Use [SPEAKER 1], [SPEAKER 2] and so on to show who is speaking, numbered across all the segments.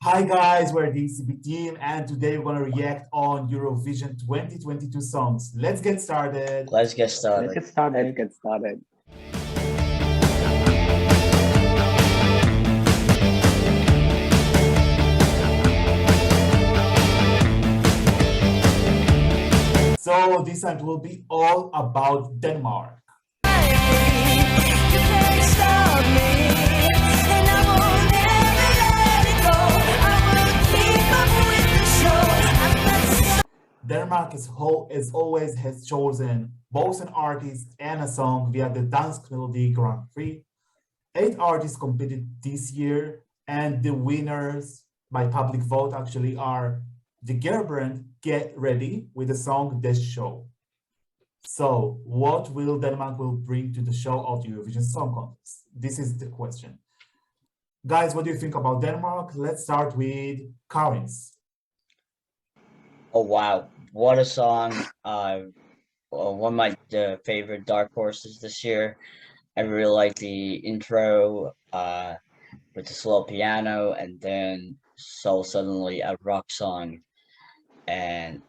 [SPEAKER 1] Hi guys, we're the Escbeat team and today we're going to react on Eurovision 2022 songs. Let's get started.
[SPEAKER 2] Let's get started.
[SPEAKER 3] Let's get started.
[SPEAKER 1] So this time will be all about Denmark. Denmark is always has chosen both an artist and a song via the Dansk Melodi Grand Prix. 8 artists competed this year, and the winners by public vote actually are the girl band Get Reddi with the song This Show. So what will Denmark bring to the show of the Eurovision Song Contest? This is the question. Guys, what do you think about Denmark? Let's start with Karin's.
[SPEAKER 2] Oh wow, what a song. One of my favorite dark horses this year. I really like the intro with the slow piano, and then so suddenly a rock song, and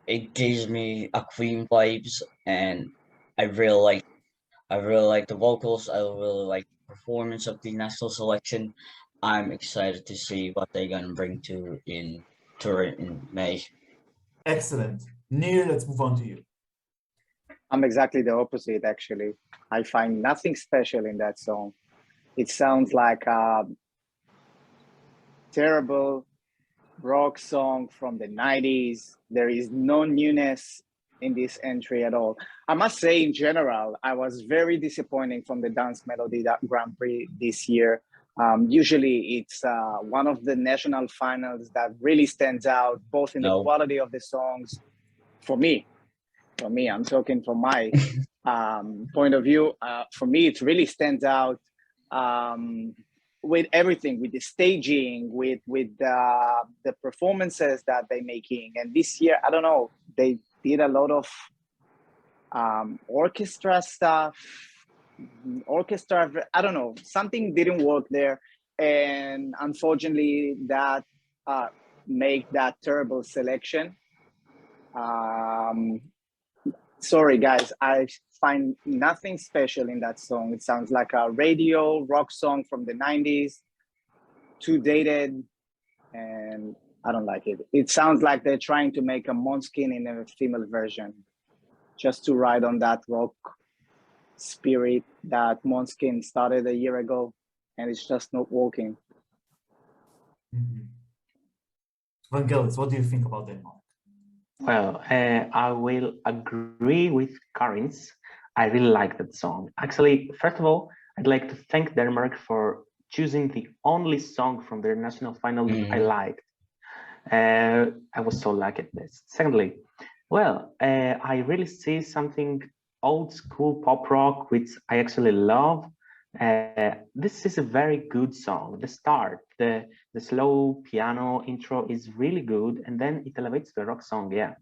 [SPEAKER 2] it gives me a Queen vibes, and I really like the vocals. I really like the performance of the national selection. I'm excited to see what they're gonna bring to in Turin in May.
[SPEAKER 1] Excellent. Nir, let's move on to you.
[SPEAKER 3] I'm exactly the opposite, actually. I find nothing special in that song. It sounds like a terrible rock song from the 90s. There is no newness in this entry at all. I must say, in general, I was very disappointed from the Dansk Melodi Grand Prix this year. Usually it's one of the national finals that really stands out, both in the quality of the songs. For me, I'm talking from my point of view. For me, it really stands out with everything, with the staging, with the performances that they're making. And this year, I don't know, they did a lot of orchestra stuff. I don't know, something didn't work there, and unfortunately that make that terrible selection. Sorry guys, I find nothing special in that song. It sounds like a radio rock song from the 90s, too dated, and I don't like it. It sounds like they're trying to make a Måneskin in a female version, just to ride on that rock spirit that Måneskin started a year ago, and it's just not working.
[SPEAKER 1] Vangelis, what do you think about Denmark?
[SPEAKER 4] Well, I will agree with Karin's. I really like that song. Actually, first of all, I'd like to thank Denmark for choosing the only song from their national final that I liked. I was so lucky at this. Secondly, well, I really see something old school pop rock, which I actually love. This is a very good song. The start, the slow piano intro is really good, and then it elevates to a rock song. Yeah,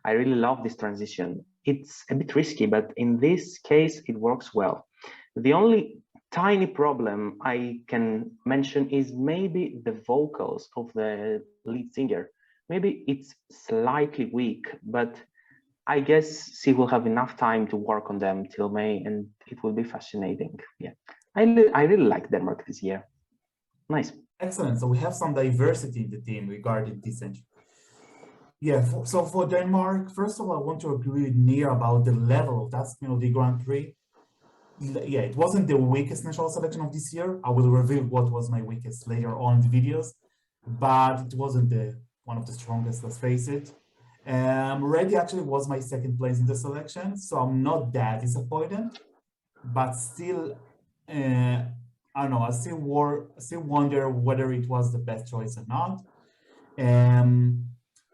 [SPEAKER 4] I really love this transition. It's a bit risky, but in this case, it works well. The only tiny problem I can mention is maybe the vocals of the lead singer. Maybe it's slightly weak, but I guess she will have enough time to work on them till May, and it will be fascinating. Yeah, I really like Denmark this year. Nice.
[SPEAKER 1] Excellent. So we have some diversity in the team regarding this entry. Yeah, so for Denmark, first of all, I want to agree with Nir about the level of that Melodi Grand Prix. Yeah, it wasn't the weakest national selection of this year. I will reveal what was my weakest later on in the videos, but it wasn't one of the strongest, let's face it. Reddi actually was my second place in the selection, so I'm not that disappointed, but still, I don't know, I still wonder whether it was the best choice or not.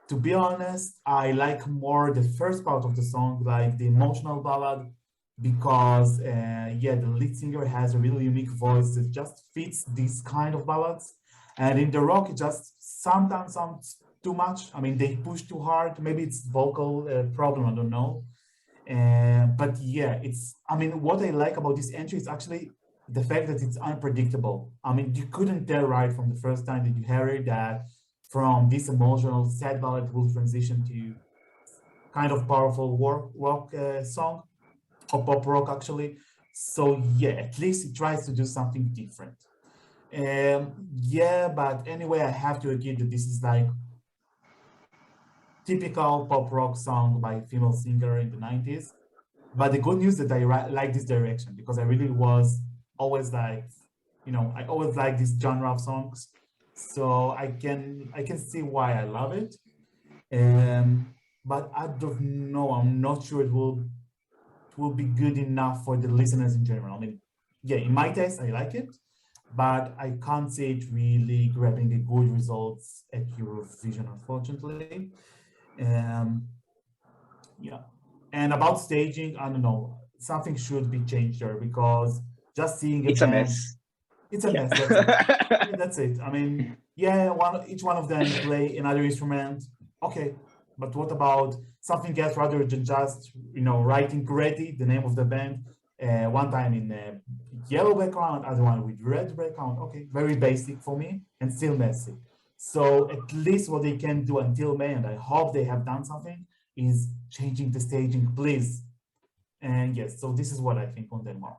[SPEAKER 1] To be honest, I like more the first part of the song, like the emotional ballad, because yeah, the lead singer has a really unique voice that just fits these kind of ballads, and in the rock it just sometimes sounds too much. I mean, they push too hard. Maybe it's vocal problem, I don't know. But yeah, I mean, what I like about this entry is actually the fact that it's unpredictable. I mean, you couldn't tell right from the first time that you heard it that from this emotional sad ballad will transition to kind of powerful rock song, or pop rock actually. So yeah, at least it tries to do something different. Yeah, but anyway, I have to agree that this is like typical pop rock song by a female singer in the 90s. But the good news that I like this direction, because I really was always like, I always like this genre of songs. So I can see why I love it. But I don't know, I'm not sure it will be good enough for the listeners in general. I mean, yeah, in my taste, I like it, but I can't see it really grabbing the good results at Eurovision, unfortunately. Yeah. And about staging, I don't know, something should be changed there, because just seeing
[SPEAKER 3] It's a
[SPEAKER 1] band,
[SPEAKER 3] mess.
[SPEAKER 1] it's a mess. That's it. Yeah, that's it. I mean, yeah, each one of them play another instrument. Okay, but what about something else rather than just writing Reddi, the name of the band, one time in yellow background, other one with red background. Okay, very basic for me and still messy. So at least what they can do until May, and I hope they have done something, is changing the staging, please. And yes, so this is what I think on Denmark.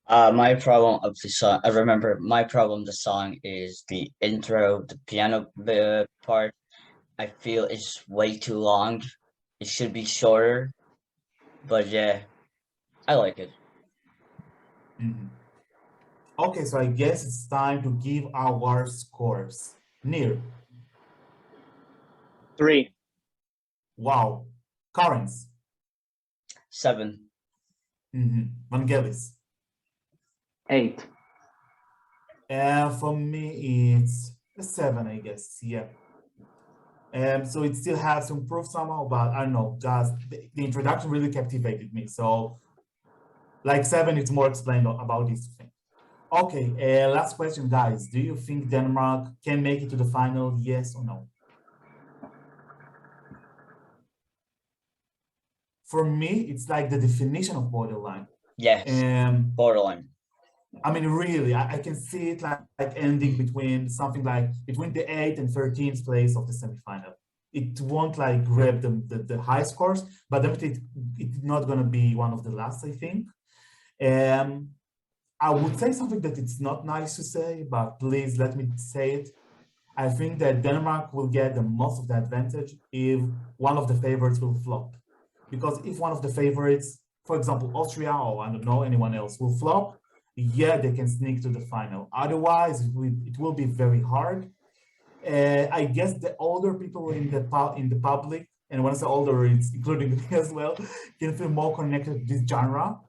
[SPEAKER 2] My problem of the song, I remember my problem the song is the intro, the piano part. I feel it's way too long. It should be shorter, but yeah, I like it.
[SPEAKER 1] Okay, so I guess it's time to give our scores. Nir.
[SPEAKER 3] 3.
[SPEAKER 1] Wow. Karens.
[SPEAKER 2] 7.
[SPEAKER 1] Vangelis.
[SPEAKER 4] 8.
[SPEAKER 1] For me, it's a 7, I guess. Yeah. So it still has to improve somehow, but I don't know, just the introduction really captivated me. So like 7, it's more explained about this thing. Okay, last question, guys. Do you think Denmark can make it to the final, yes or no? For me, it's like the definition of borderline.
[SPEAKER 2] Yes, borderline.
[SPEAKER 1] I mean, really, I can see it like ending between something like between the 8th and 13th place of the semifinal. It won't like grab the high scores, but definitely it's not going to be one of the last, I think. I would say something that it's not nice to say, but please let me say it. I think that Denmark will get the most of the advantage if one of the favorites will flop. Because if one of the favorites, for example, Austria or I don't know, anyone else will flop, yeah, they can sneak to the final. Otherwise, it will be very hard. I guess the older people in the public, and when I say older, it's including me as well, can feel more connected to this genre.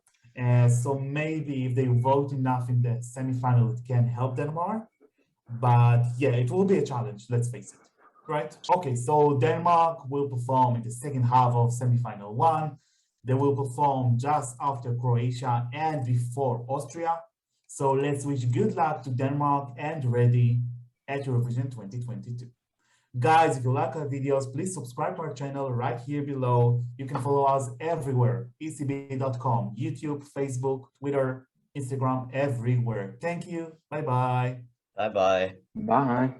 [SPEAKER 1] So maybe if they vote enough in the semifinal, it can help Denmark. But yeah, it will be a challenge, let's face it. Right? Okay, so Denmark will perform in the second half of semifinal 1. They will perform just after Croatia and before Austria. So let's wish good luck to Denmark and Reddi at Eurovision 2022. Guys, if you like our videos, please subscribe to our channel right here below. You can follow us everywhere, escbeat.com, YouTube, Facebook, Twitter, Instagram, everywhere. Thank you. Bye-bye.
[SPEAKER 2] Bye-bye.
[SPEAKER 4] Bye.